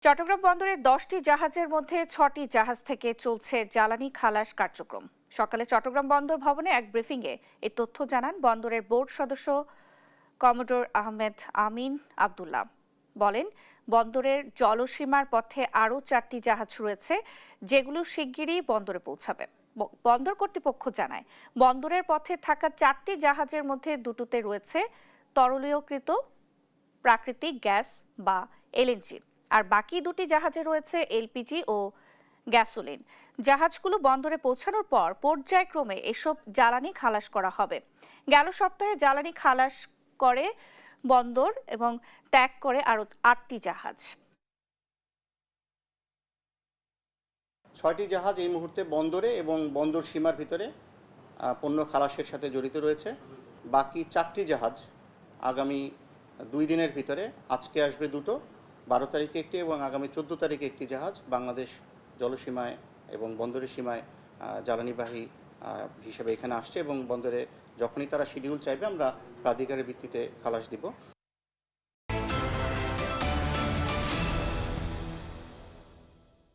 চট্টগ্রাম বন্দরের 10টি জাহাজের মধ্যে 6টি জাহাজ থেকে চলছে জ্বালানি খালাস কার্যক্রম। সকালে চট্টগ্রাম বন্দর ভবনে এক ব্রিফিংয়ে এই তথ্য জানান বন্দরের বোর্ড সদস্য কমোডোর আহমেদ আমিন আবদুল্লাহ। বলেন, বন্দরের জলসীমার পথে আরও 4টি জাহাজ রয়েছে, যেগুলো শিগগিরই বন্দরে পৌঁছাবে। বন্দর কর্তৃপক্ষ জানায়, বন্দরের পথে থাকা 4টি জাহাজের মধ্যে দুটোতে রয়েছে তরলীয়কৃত প্রাকৃতিক গ্যাস বা এলএনজি, আর বাকি দুটি জাহাজে রয়েছে এলপিজি ও গ্যাসোলিন। জাহাজগুলো বন্দরে পৌঁছানোর পর পর্যায়ক্রমে এসব জ্বালানি খালাস করা হবে। গেল সপ্তাহে জ্বালানি খালাস করে বন্দর এবং ত্যাগ করে আরও 8টি জাহাজ। 6টি জাহাজ এই মুহূর্তে বন্দরে এবং বন্দর সীমার ভিতরে পণ্য খালাসের সাথে জড়িত রয়েছে। বাকি 4টি জাহাজ আগামী 2 দিনের ভিতরে, আজকে আসবে দুটো, 12 তারিখে একটি এবং আগামী 14 তারিখে একটি জাহাজ বাংলাদেশ জলসীমায় এবং বন্দরের সীমায় জ্বালানিবাহী হিসেবে এখানে আসছে এবং বন্দরে যখনই তারা শিডিউল চাইবে আমরা প্রাধিকারের ভিত্তিতে খালাস দিব।